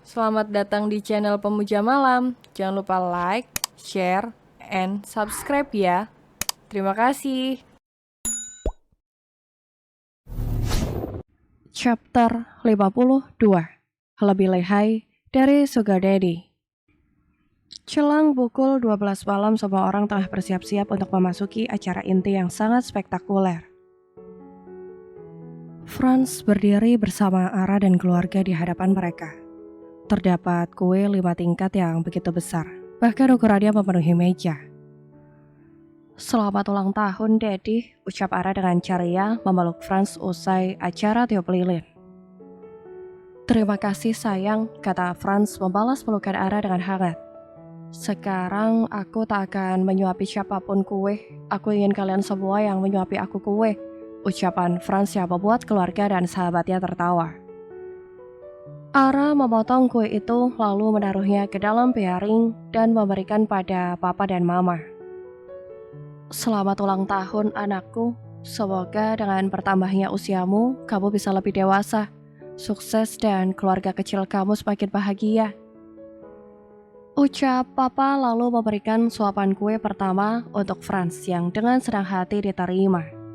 Selamat datang di channel Pemuja Malam. Jangan lupa like, share, and subscribe ya. Terima kasih. Chapter 52. Lebih lihai dari Sugar Daddy. Celang pukul 12 malam, semua orang tengah bersiap-siap untuk memasuki acara inti yang sangat spektakuler. Franz berdiri bersama Ara dan keluarga di hadapan mereka. Terdapat kue 5 tingkat yang begitu besar, bahkan ukurannya memenuhi meja. Selamat ulang tahun, Daddy, ucap Ara dengan ceria memeluk Franz usai acara tiup lilin. Terima kasih sayang, kata Franz membalas pelukan Ara dengan hangat. Sekarang aku tak akan menyuapi siapapun kue, aku ingin kalian semua yang menyuapi aku kue, ucapan Franz yang membuat keluarga dan sahabatnya tertawa. Ara memotong kue itu lalu menaruhnya ke dalam piring dan memberikan pada papa dan mama. Selamat ulang tahun anakku, semoga dengan bertambahnya usiamu, kamu bisa lebih dewasa, sukses dan keluarga kecil kamu semakin bahagia. Ucap papa lalu memberikan suapan kue pertama untuk Franz yang dengan senang hati diterima.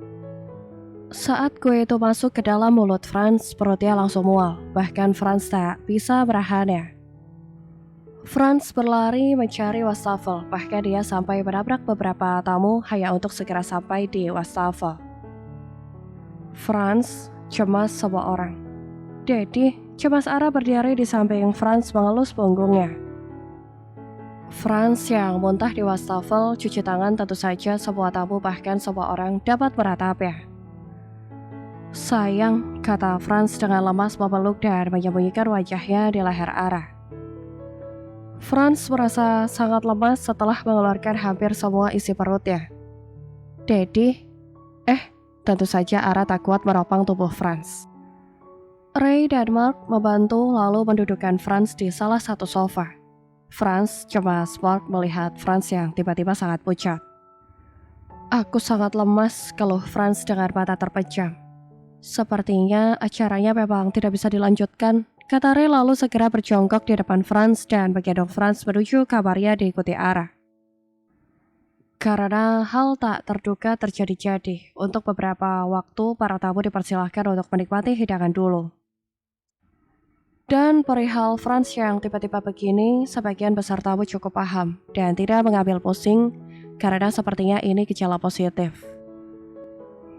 Saat kue itu masuk ke dalam mulut Franz, perutnya langsung mual, bahkan Franz tak bisa menahannya. Franz berlari mencari wastafel, bahkan dia sampai menabrak beberapa tamu hanya untuk segera sampai di wastafel. Franz cemas semua orang. Daddy, cemas Ara berdiri di samping Franz mengelus punggungnya. Franz yang muntah di wastafel, cuci tangan, tentu saja semua tamu bahkan semua orang dapat meratapnya. Sayang, kata Franz dengan lemas memeluk dan menyembunyikan wajahnya di leher Ara. Franz merasa sangat lemas setelah mengeluarkan hampir semua isi perutnya. Daddy? Tentu saja Ara tak kuat meropang tubuh Franz. Ray dan Mark membantu lalu mendudukkan Franz di salah satu sofa. Franz cemas Mark melihat Franz yang tiba-tiba sangat pucat. Aku sangat lemas, keluh Franz dengan mata terpejam. Sepertinya acaranya memang tidak bisa dilanjutkan, kata Ray lalu segera berjongkok di depan Franz dan menggendong Franz menuju kamarnya diikuti Ara. Karena hal tak terduga terjadi-jadi, untuk beberapa waktu para tamu dipersilahkan untuk menikmati hidangan dulu. Dan perihal Franz yang tiba-tiba begini, sebagian besar tamu cukup paham dan tidak mengambil pusing karena sepertinya ini gejala positif.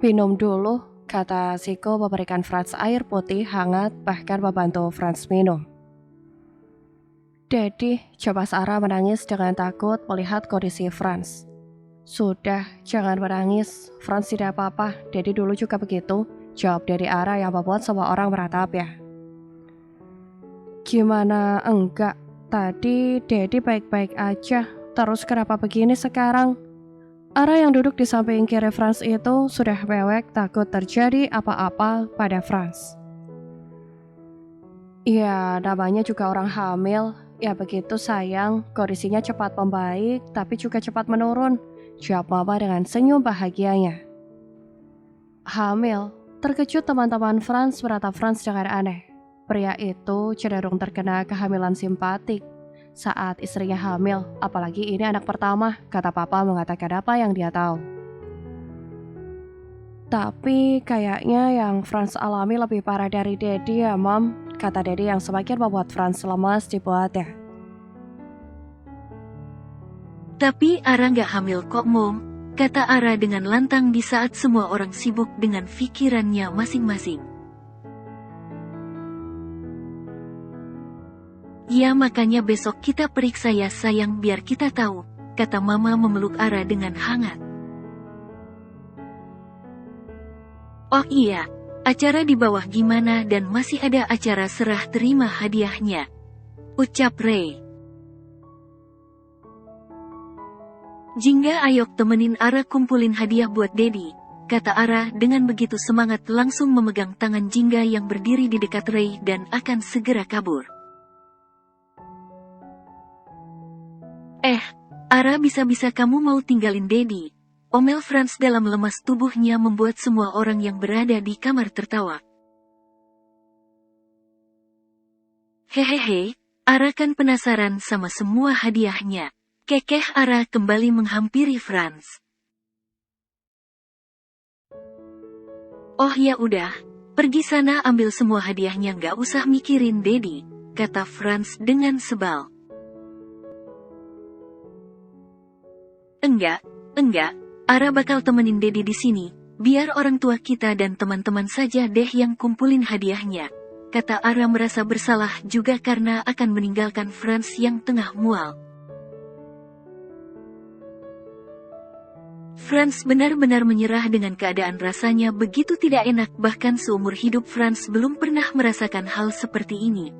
Minum dulu, kata Ziko memberikan Franz air putih hangat bahkan membantu Franz minum. Daddy, cemas Ara menangis dengan takut melihat kondisi Franz. Sudah, jangan menangis, Franz tidak apa-apa, Daddy dulu juga begitu, jawab Daddy Ara yang membuat semua orang meratapnya. Gimana enggak, tadi Daddy baik-baik aja, terus kenapa begini sekarang? Ara yang duduk di samping kiri Franz itu sudah mewek takut terjadi apa-apa pada Franz. Ya, namanya juga orang hamil, ya begitu sayang, kondisinya cepat membaik tapi juga cepat menurun, jawab mama dengan senyum bahagianya. Hamil, terkejut teman-teman Franz menatap Franz dengan aneh. Pria itu cenderung terkena kehamilan simpatik saat istrinya hamil, apalagi ini anak pertama, kata papa mengatakan apa yang dia tahu. Tapi kayaknya yang Franz alami lebih parah dari Daddy ya, Mom, kata Daddy yang semakin membuat Franz lemas dibuatnya. Tapi Ara nggak hamil kok, Mom, kata Ara dengan lantang di saat semua orang sibuk dengan pikirannya masing-masing. Ya makanya besok kita periksa ya sayang biar kita tahu, kata mama memeluk Ara dengan hangat. Oh iya, acara di bawah gimana dan masih ada acara serah terima hadiahnya, ucap Ray. Jingga ayok temenin Ara kumpulin hadiah buat Daddy, kata Ara dengan begitu semangat langsung memegang tangan Jingga yang berdiri di dekat Ray dan akan segera kabur. Ara bisa-bisa kamu mau tinggalin Daddy, omel Franz dalam lemas tubuhnya membuat semua orang yang berada di kamar tertawa. Hehehe, Ara kan penasaran sama semua hadiahnya. Kekeh Ara kembali menghampiri Franz. Oh ya udah, pergi sana ambil semua hadiahnya, nggak usah mikirin Dedi, kata Franz dengan sebal. Enggak, Ara bakal temenin Dedi di sini, biar orang tua kita dan teman-teman saja deh yang kumpulin hadiahnya, kata Ara merasa bersalah juga karena akan meninggalkan Franz yang tengah mual. Franz benar-benar menyerah dengan keadaan, rasanya begitu tidak enak, bahkan seumur hidup Franz belum pernah merasakan hal seperti ini.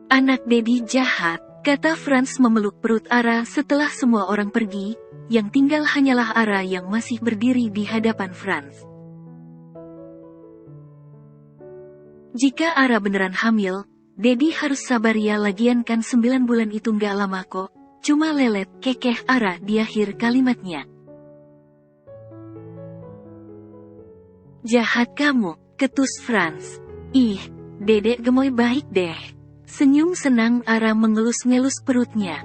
Anak Dedi jahat, kata Franz memeluk perut Ara setelah semua orang pergi, yang tinggal hanyalah Ara yang masih berdiri di hadapan Franz. Jika Ara beneran hamil, Dedi harus sabar ya, lagian kan 9 bulan itu nggak lama kok, cuma lelet, kekeh Ara di akhir kalimatnya. Jahat kamu, ketus Franz. Ih, Dedek gemoy baik deh. Senyum senang Ara mengelus-ngelus perutnya.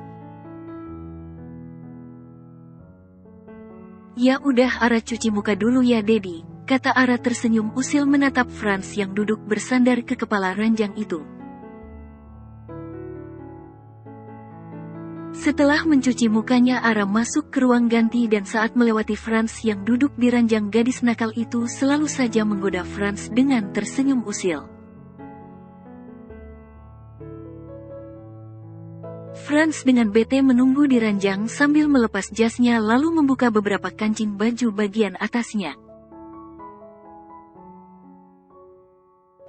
Ya udah Ara cuci muka dulu ya Dedi, kata Ara tersenyum usil menatap Franz yang duduk bersandar ke kepala ranjang itu. Setelah mencuci mukanya Ara masuk ke ruang ganti dan saat melewati Franz yang duduk di ranjang, gadis nakal itu selalu saja menggoda Franz dengan tersenyum usil. Franz dengan bete menunggu di ranjang sambil melepas jasnya lalu membuka beberapa kancing baju bagian atasnya.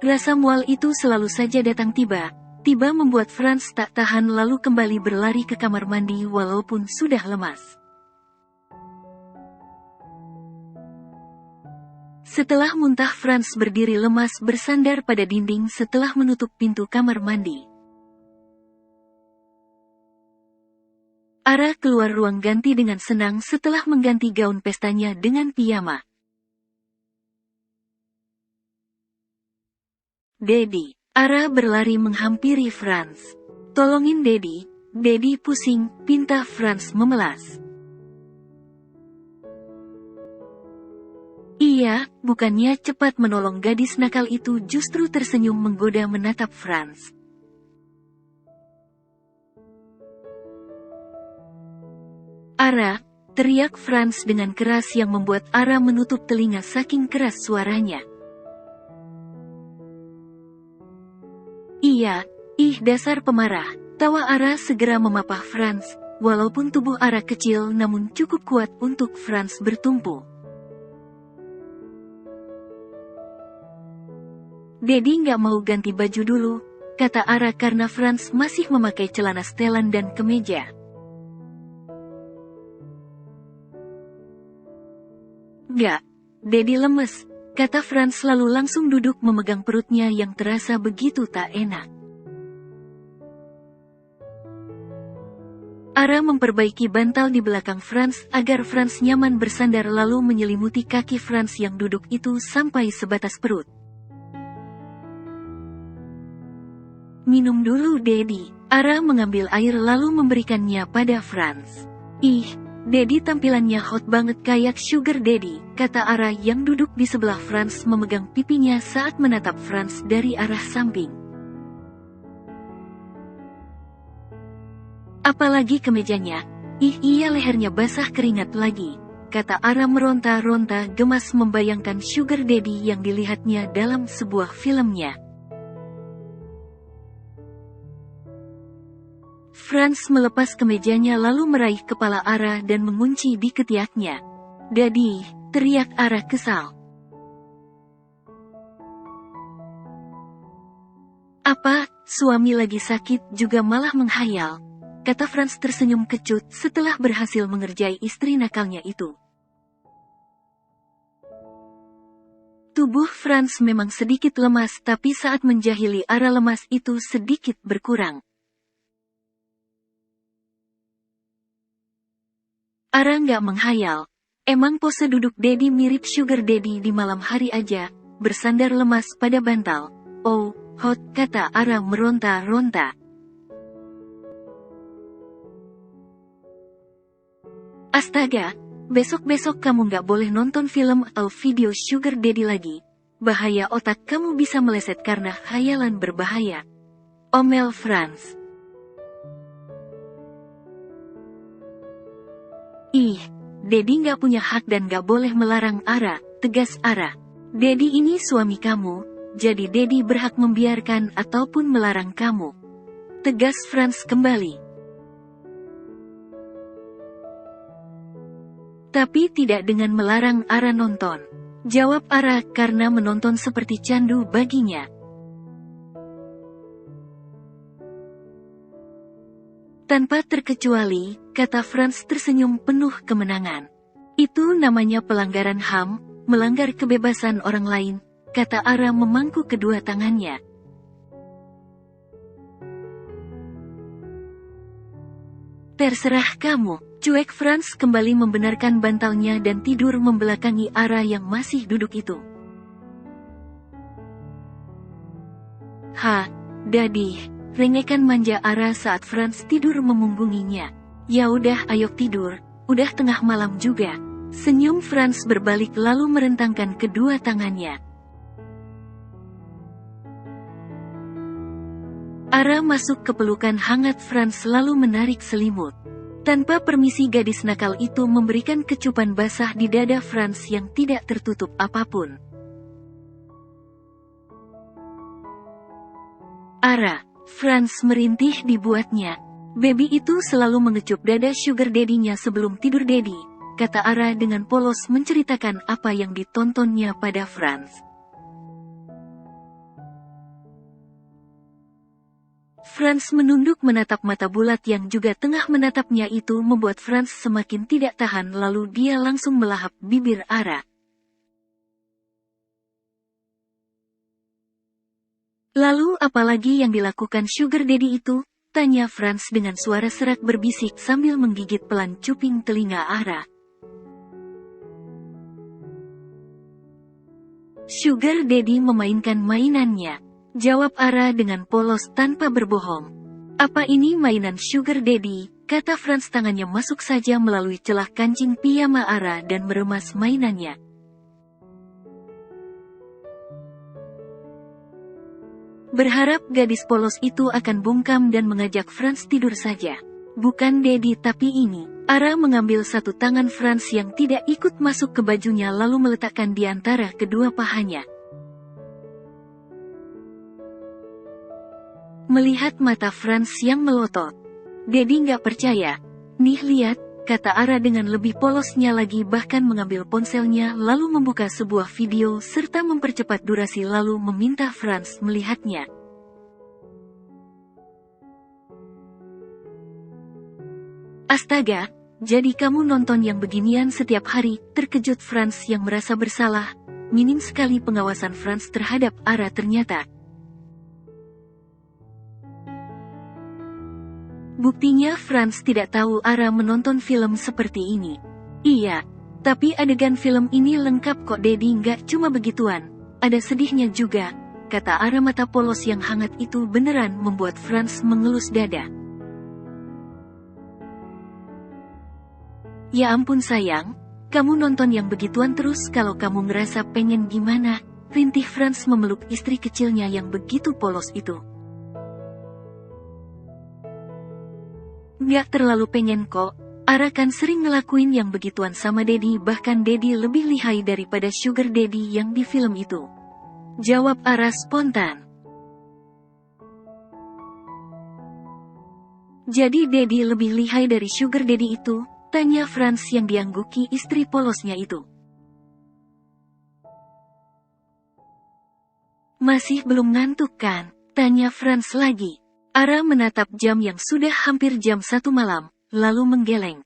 Rasa mual itu selalu saja datang tiba-tiba membuat Franz tak tahan lalu kembali berlari ke kamar mandi walaupun sudah lemas. Setelah muntah Franz berdiri lemas bersandar pada dinding setelah menutup pintu kamar mandi. Ara keluar ruang ganti dengan senang setelah mengganti gaun pestanya dengan piyama. Dedi. Ara berlari menghampiri Franz. Tolongin Dedi, Dedi pusing, pinta Franz memelas. Iya, bukannya cepat menolong, gadis nakal itu justru tersenyum menggoda menatap Franz. Ara, teriak Franz dengan keras yang membuat Ara menutup telinga saking keras suaranya. Iya, ih dasar pemarah, tawa Ara segera memapah Franz, walaupun tubuh Ara kecil namun cukup kuat untuk Franz bertumpu. Dedi nggak mau ganti baju dulu, kata Ara karena Franz masih memakai celana setelan dan kemeja. Nggak, Dedi lemes, kata Franz lalu langsung duduk memegang perutnya yang terasa begitu tak enak. Ara memperbaiki bantal di belakang Franz agar Franz nyaman bersandar lalu menyelimuti kaki Franz yang duduk itu sampai sebatas perut. Minum dulu Dedi. Ara mengambil air lalu memberikannya pada Franz. Ih, Dedi tampilannya hot banget kayak sugar daddy, kata Ara yang duduk di sebelah Franz memegang pipinya saat menatap Franz dari arah samping. Apalagi kemejanya, ih iya lehernya basah keringat lagi, kata Ara meronta-ronta gemas membayangkan sugar daddy yang dilihatnya dalam sebuah filmnya. Franz melepas kemejanya lalu meraih kepala Ara dan mengunci di ketiaknya. Daddy, teriak Ara kesal. Apa, suami lagi sakit juga malah menghayal, kata Franz tersenyum kecut setelah berhasil mengerjai istri nakalnya itu. Tubuh Franz memang sedikit lemas tapi saat menjahili Ara lemas itu sedikit berkurang. Ara nggak menghayal, emang pose duduk Dedi mirip sugar daddy di malam hari aja, bersandar lemas pada bantal. "Oh, Hot," kata Ara meronta-ronta. "Astaga, besok-besok kamu nggak boleh nonton film atau video Sugar Daddy lagi. Bahaya otak kamu bisa meleset karena khayalan berbahaya," omel Franz. "Ih, Daddy nggak punya hak dan nggak boleh melarang Ara," tegas Ara. "Daddy ini suami kamu, jadi Daddy berhak membiarkan ataupun melarang kamu," tegas Franz kembali. "Tapi tidak dengan melarang Ara nonton," jawab Ara, "karena menonton seperti candu baginya." "Tanpa terkecuali," kata Franz tersenyum penuh kemenangan. "Itu namanya pelanggaran HAM, melanggar kebebasan orang lain," kata Ara memangku kedua tangannya. "Terserah kamu," cuek Franz kembali membenarkan bantalnya dan tidur membelakangi Ara yang masih duduk itu. "Ha, Daddy," rengekan manja Ara saat Franz tidur memunggunginya. "Ya udah, ayo tidur, udah tengah malam juga," senyum Franz berbalik lalu merentangkan kedua tangannya. Ara masuk ke pelukan hangat Franz lalu menarik selimut. Tanpa permisi gadis nakal itu memberikan kecupan basah di dada Franz yang tidak tertutup apapun. "Ara," Franz merintih dibuatnya. "Baby itu selalu mengecup dada Sugar Daddy-nya sebelum tidur Daddy," kata Ara dengan polos menceritakan apa yang ditontonnya pada Franz. Franz menunduk menatap mata bulat yang juga tengah menatapnya itu membuat Franz semakin tidak tahan lalu dia langsung melahap bibir Ara. "Lalu apalagi yang dilakukan Sugar Daddy itu?" tanya Franz dengan suara serak berbisik sambil menggigit pelan cuping telinga Ara. "Sugar Daddy memainkan mainannya," jawab Ara dengan polos tanpa berbohong. "Apa ini mainan Sugar Daddy?" kata Franz tangannya masuk saja melalui celah kancing piyama Ara dan meremas mainannya. Berharap gadis polos itu akan bungkam dan mengajak Franz tidur saja. "Bukan Daddy tapi ini." Ara mengambil satu tangan Franz yang tidak ikut masuk ke bajunya lalu meletakkan di antara kedua pahanya. Melihat mata Franz yang melotot, "Daddy nggak percaya. Nih lihat," kata Ara dengan lebih polosnya lagi bahkan mengambil ponselnya lalu membuka sebuah video serta mempercepat durasi lalu meminta Franz melihatnya. "Astaga, jadi kamu nonton yang beginian setiap hari?" terkejut Franz yang merasa bersalah. Minim sekali pengawasan Franz terhadap Ara ternyata. Buktinya Franz tidak tahu Ara menonton film seperti ini. "Iya, tapi adegan film ini lengkap kok Daddy, nggak cuma begituan, ada sedihnya juga," kata Ara. Mata polos yang hangat itu beneran membuat Franz mengelus dada. "Ya ampun sayang, kamu nonton yang begituan terus kalau kamu ngerasa pengen gimana?" rintih Franz memeluk istri kecilnya yang begitu polos itu. "Nggak terlalu pengen kok, Ara kan sering ngelakuin yang begituan sama Daddy, bahkan Daddy lebih lihai daripada Sugar Daddy yang di film itu," jawab Ara spontan. "Jadi Daddy lebih lihai dari Sugar Daddy itu?" tanya Franz yang diangguki istri polosnya itu. "Masih belum ngantuk kan?" tanya Franz lagi. Ara menatap jam yang sudah hampir jam 1 malam, lalu menggeleng.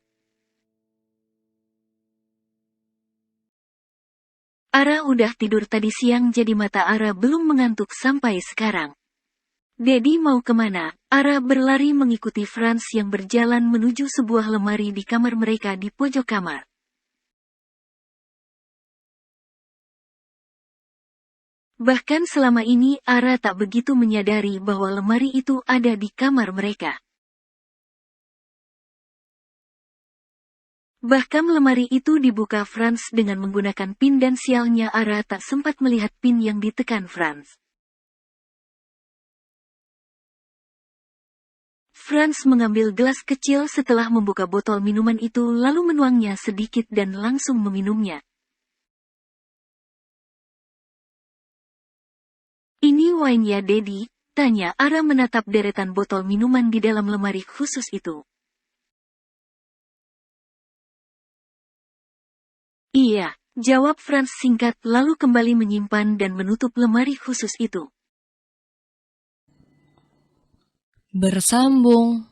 Ara udah tidur tadi siang jadi mata Ara belum mengantuk sampai sekarang. "Daddy mau kemana?" Ara berlari mengikuti Franz yang berjalan menuju sebuah lemari di kamar mereka di pojok kamar. Bahkan selama ini Ara tak begitu menyadari bahwa lemari itu ada di kamar mereka. Bahkan lemari itu dibuka Franz dengan menggunakan pin dan sialnya Ara tak sempat melihat pin yang ditekan Franz. Franz mengambil gelas kecil setelah membuka botol minuman itu lalu menuangnya sedikit dan langsung meminumnya. Ini wine ya Daddy? Tanya Ara menatap deretan botol minuman di dalam lemari khusus itu. Iya, jawab Franz singkat lalu kembali menyimpan dan menutup lemari khusus itu. Bersambung.